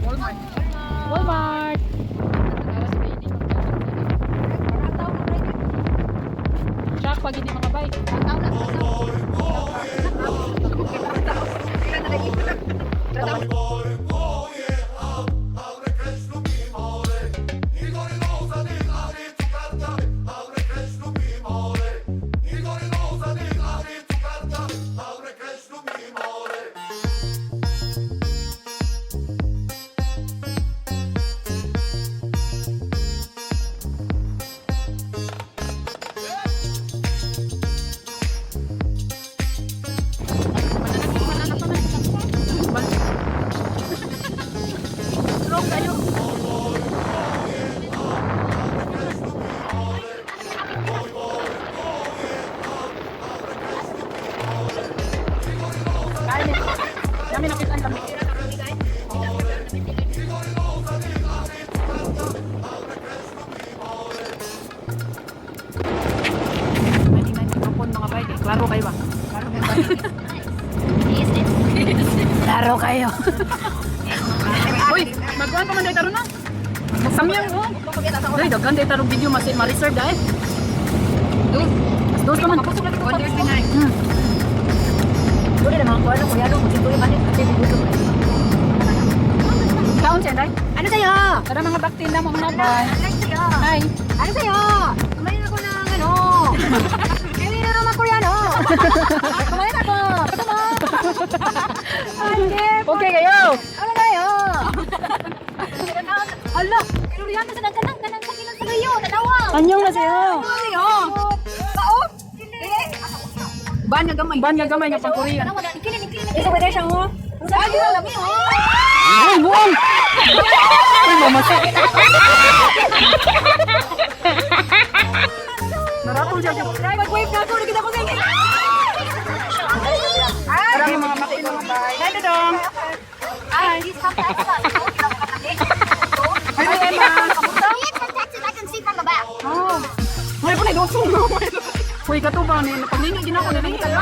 Walmart. Walmart. Shock pag hindi mga bay. Kami nakitaan kami. Mga bay, klaro kayo ba? Klaro kayo. Uy, magkuhan pa man dahil taro na. Samyang mo. Dahil daghan dahil tarong video ma-reserve dahil. Dos pa man. Udah dah mampu ano kuya dong, mesti boleh balik kasi dito. Kaon siya, Day? Ano sa'yo? Para mga baktinda mo mga bay. Ano sa'yo? Hi. Ano sa'yo? Kumain ako ng ano. Kumain na naman koreano. Kumain ako. Ito mo. Ay, Okay kayo. ano kayo? Ala, koreano sa kanang sakinan sa kayo. Tanawa. Anyong na sa'yo. Ano sa'yo? Bao? Ban nga gamay nga pang Korean. Ito ba siya mo? Ay, lami oh. Ay, buong. Ay, mamasok. Naratol siya. Mag-wave na ako, nakita ko kayo. Marami mga makita mga bay. Hi, Dodong. Ay, Hi, Emma. I can see from the back. Oh. May po na idosong mo. Uy, katubang ni paglingi ginako ni lingi kayo.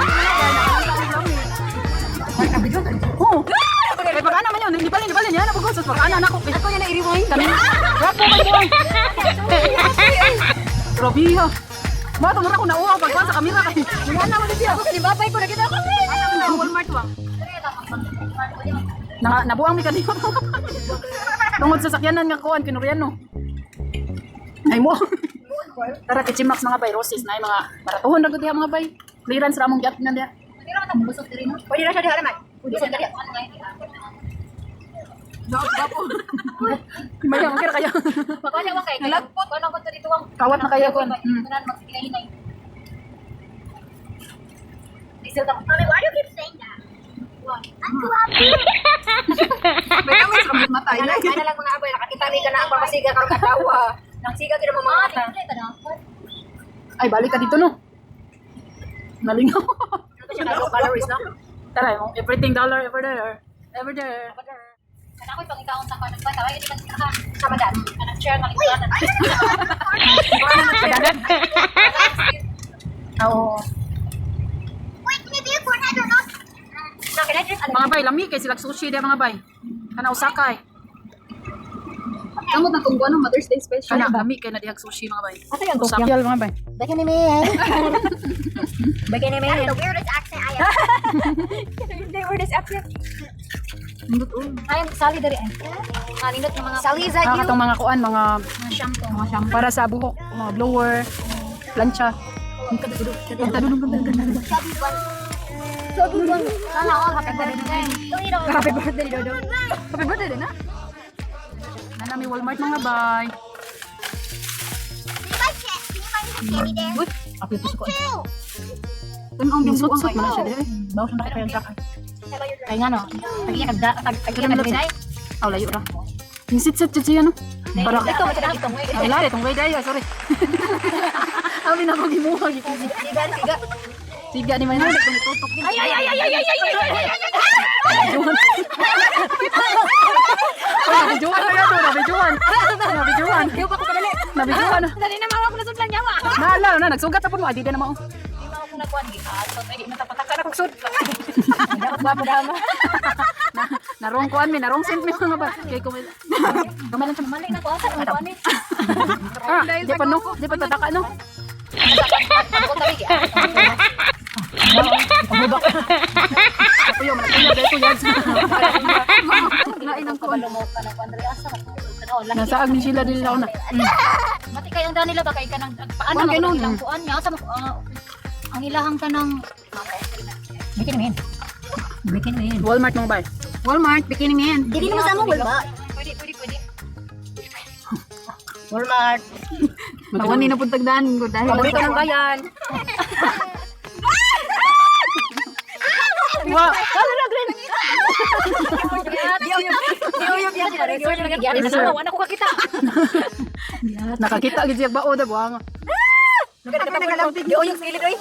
Oo. Kaya pag ana man yun, hindi balin yan. Napag-usos, pag ana na ko. Ako yung na-i-rewind. Kami. Rapo kayo. Robiha. Bato mo na ko nauwa pagkuhan sa kamera kasi. Hindi na naman siya. Ako kanibabay ko, nakita ko. Walmart ba? Nabuang mi kanino. Tungod sa sakyanan nga kuan kinuriano. Ay mo. Tara kichimax mga bay, roses na mga baratuhon na gud diha mga bay. Clearance ra mong gat na diha. Pero ang busog diri no. Pwede na siya diha naman. Pwede siya diha. Bapo. Maya makira kayo. Pagkanya wa kay. Nalagpot ano ko dito ang Kawat na kayo kun. Tanan magsikinay. Diesel ta. Why do you keep saying that? I'm too happy. May kami sa matay na. Ana lang mga abay nakakita ni ka na ang pagkasiga karon katawa. Nang siga gid mo mga. Ay balik ka dito no. Nalingaw. Low calories na. Tara mo everything dollar over there. Over there. Kana ko pang ikaon sa kanang bata, ay di man sila sa badan. Kanang chair nga ikaon. Oo. Wait, can you do it for head or not? Mga bay, lami kay sila sushi dia mga bay. Kana Osaka eh. Kamot na kung ano Mother's Day special. Kana lami kay na dihag sushi mga bay. Asa yung Osaka mga bay. Bagan ni me. Bagan ni me. That's the weirdest accent I have. The weirdest accent. Ay, sali dari ay. Nindot ng mga sali za you. Katong mga kuan, mga Shampoo. para sa buhok, mga blower, plancha. Sabi bang sana all happy birthday. Happy birthday Dodo. Happy birthday din ha. Nana may Walmart mga bay. Uy, happy puso ko. Tunong din suot man na siya dire. Bawas na kaya sa Ay nga no. Tagiya kagda tagiya kagda. Aw layo ra. Sit siya no. Para Ito macam ito mo. ay lari tong way day sorry. Abi na ko gimuha gid. Tiga. Tiga ni man tutok. Ay. Nabidyoan na yan, nabidyoan. Nabidyoan. Iyo pa ko kadali. Nabidyoan. Dali na mga ako nasudlan nyawa. Naala na, nagsugat na po mo. Adi na mo. Di ba ako nakuan gi? So pwede matapatakan ako sud. Dapat ba mo dama? Narong kuan mi, narong scent mi mga bay. Kay ko kamalan sa Mali na ko asa ang kuan ni. ah, di pa no, di pa tataka no. Ako tabi. Ako yung natuloy dito yan. Lain ang kuan mo ka na kuan diri asa. Nasaag ni sila din na. Mati kay ang danila ba kay kanang paano Kuan kay mo nun. ilang kuan niya asa mo ang ilahang kanang Bikin men. Bikin men. Walmart mga bay. Walmart, bikini man. Dili naman sa among wala. Pwede. Walmart. Matuwan ni na puntagdaan ko dahil. Paborito ng bayan. Wow. Ano na green? Wala ko kakita. Nakakita gid siya bao da buang. Yo yung silid oy.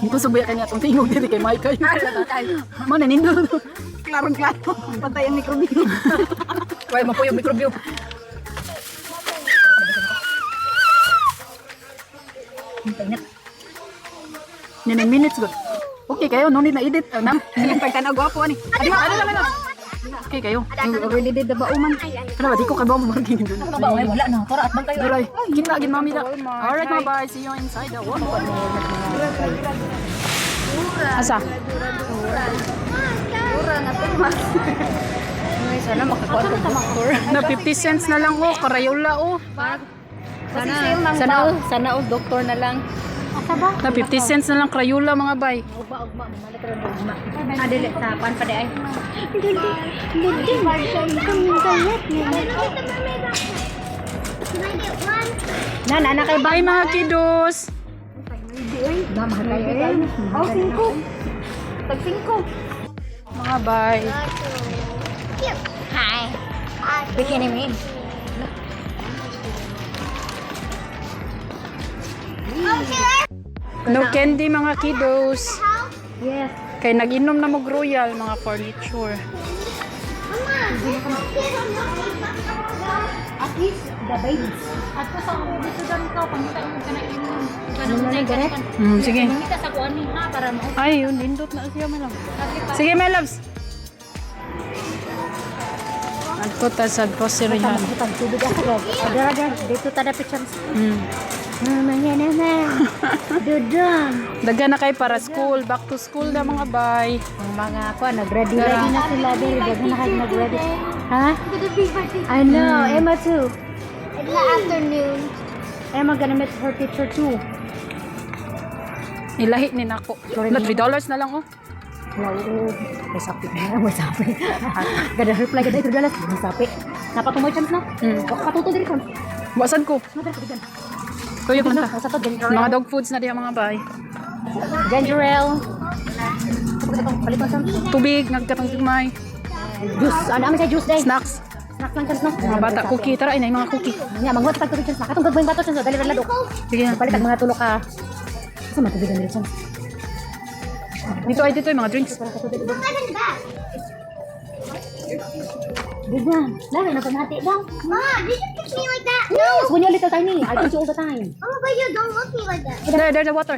Ito subaya kanya tong tingog dili kay Mike kayo. Mo na nindo. Klaro. Patay ang mikrobyo. Wala mo po yung mikrobyo. Nine minutes go. Okay kayo, no need na edit. Nam, pagtanaw gwapo ani. Ano naman. Okay kayo. Already did the bauman. Ano ba di ko kay bao mo marking doon. Wala na. Para at bang kayo. Duray, kita gid mami da. Alright mga bye, see you inside the Walmart. Asa? Sana makakuha ko doktor. Na 50 cents na lang oh, Crayola oh. Sana doktor na lang. Na 50 cents na lang Crayola mga bay. Ugma, mamalik ka ng ugma. Dili, sa pan pa di ay. Na kay Bye mga kiddos. mahal kayo eh. Oh, 5. Tag 5. Mga bay. Hi. Bikini me. No candy mga kiddos. Yes. Kay nag-inom na mag royal mga furniture. At least the babies. At ko sa dito dam ko pangita mo kana inom. Ganun Sige. Mangita sa kuan ni ha para mo. Ay, yun, lindot na siya man lang. Sige, my loves. Adto ta sa groceryhan. Kita tubig ako. Ada dito tada pictures. Mama Dudong. Daga na kay para school, back to school na mga bay. Ang mga kuan nag-ready na sila diri. Dagan na kayo nag-ready. Ha? I know. Emma too. In the afternoon. Emma gonna meet her teacher too. Ilahi ni nako. Na $3 na lang oh. Wow, may sapi na, may sapi. Gada reply gada ito dalas, may sapi. Napatumoy chance na. Ako katuto diri kon. Wasan ko. Kuya punta. Sa to ginger Mga dog foods na diha mga bay. ginger ale. Palitan sa Tubig, nagkatong tigmay. juice. Ano amin sa juice day? Snacks. Snack lang chance no. Mga bata, cookie. Tara, inay mga cookie. Nya magwat tag tubig chance. Katong gagawin bato chance dali ladok. Sige na. Palit ang mga tulo ka. Sa matubig diri chance. Dito ay dito yung mga drinks. Para katubig dito. What's in the back? Bigyan. Lalo na pamati daw. Mom, did you kiss me like that? Yes, when you're little tiny, I teach you all the time. Oh, but you don't look me like that. There's the water.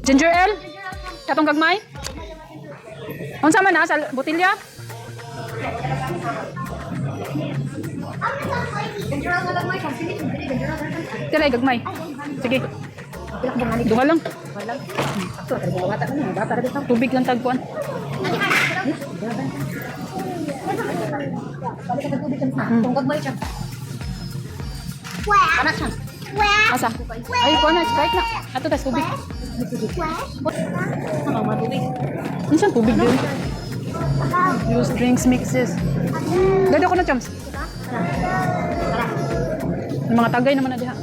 Ginger ale? Katong gagmay? Unsa man na sa botilya? Tira gagmay. Sige. Dunga lang. Tubig lang tagpuan. Tunggag mo siya. Where? Anak siya. Where? Asa? Ay, kuha na. Sprite na. Ato tas tubig. Ang matubig. Minsan tubig din. Use drinks mixes. Dada ko na, chums. Yung mga tagay naman na diha.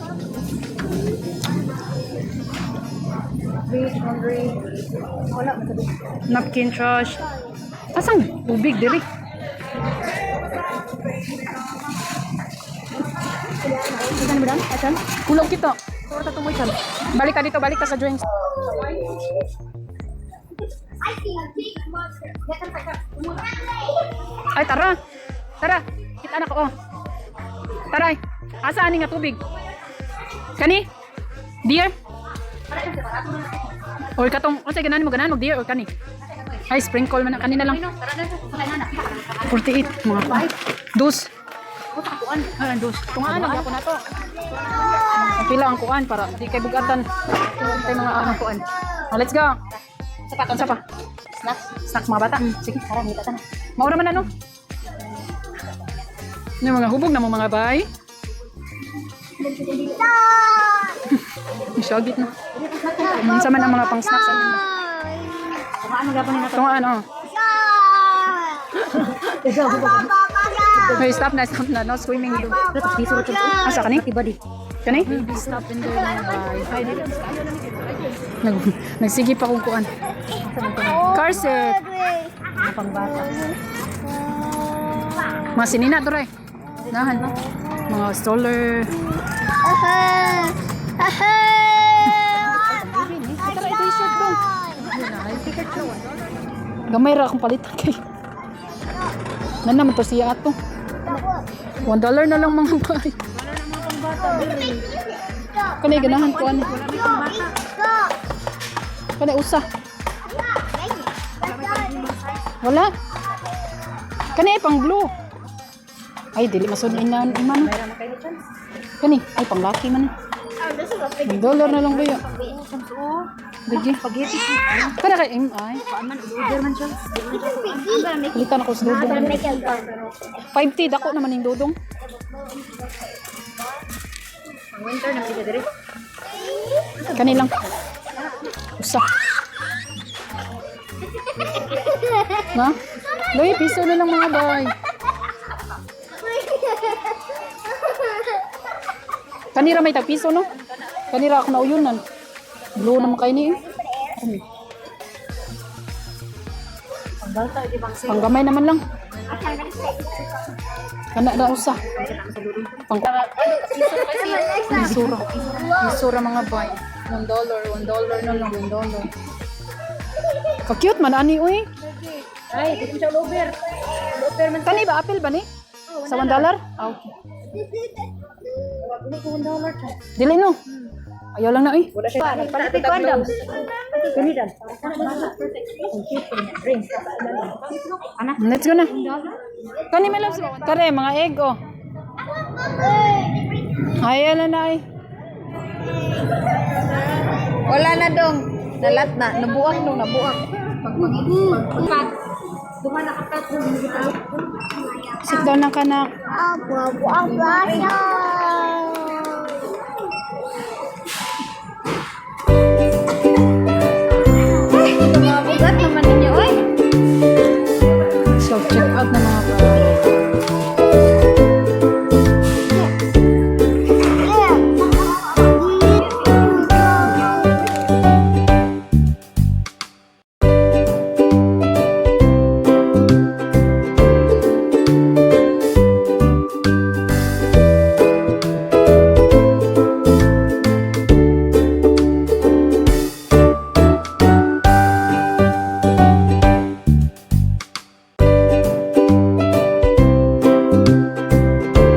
Wala matubig. Napkin, trash. Asang tubig diri? Ikan bedan? Asan? Kulog kita. Puro tatumoy siya. Balik ka dito, balik ka sa drinks. I see a big monster. Ay, tara. Tara. Kita na ko, oh. Tara. Asa ani nga tubig? Kani? Dear? Or katong, o sige, ganan mo, ganan mo, dear or kani? Ay, sprinkle man. Kanina lang. Tara na to. Sakay na. 48, mga pa. Dus. Kuan. Ah, dus. Tungaan na ako na to. Ang pila ang kuan para di kay bugatan. Tay mga kuan. Oh, let's go. Sa pa. Snacks. Snacks mga bata. Sige. Tara, nita ta na. Maura man ano? Yung mga hubog na mo mga bay. Shogit na. Minsan man ang mga pang snacks. Kumaan na gapon ni nato. Tungaan oh. Ikaw, Hey, stop na. No swimming. Dapat piso ra to. Asa kani? Iba di. Kani? Stop in there mga bay. Nagsige pa kung kuan. Car seat. Pangbata. Mga sinina to ray. Nahan. Mga stroller. Gamay ra akong palitan kay. Nan naman to siya ato. $1 na lang mga bay. Kani ganahan ko ani. Kani usa. Wala. Kani pang blue. Ay dili masud inan iman. Kani ay pang laki man. $1 na lang ba ya? Gagi. Spaghetti. Kana kay ay. Paaman order man siya. Palitan ako sa dudong. 5T dako naman yung dudong. Ang winter na pila dire. Kani lang. Usa. Na? Loy, piso na lang mga bay. Kanira may tag piso no? Kanira ako nauyunan. Blue naman kayo ni. Pangbata di bang sale. Panggamay naman lang. Kana na usa. Pang Isura. Isura mga bay. $1 na lang $1. Ka-cute man ani uy. Ay, dito siya over. Over man. Kani ba apple ba ni? Sa $1? Ah, okay. Dili ko $1 siya. Dili no. Ayaw lang na uy. Wala siya. Palit ko andam. Gamitan. Drinks. Anak. Let's go na. Kani may loves. Kare mga egg oh. Ayaw lang na ay. Wala na dong. Nalat na. Nabuak dong. Nabuak. Dumana ka pa. Sit down na ka na. Mabugat naman ninyo. Oy. So check out na mga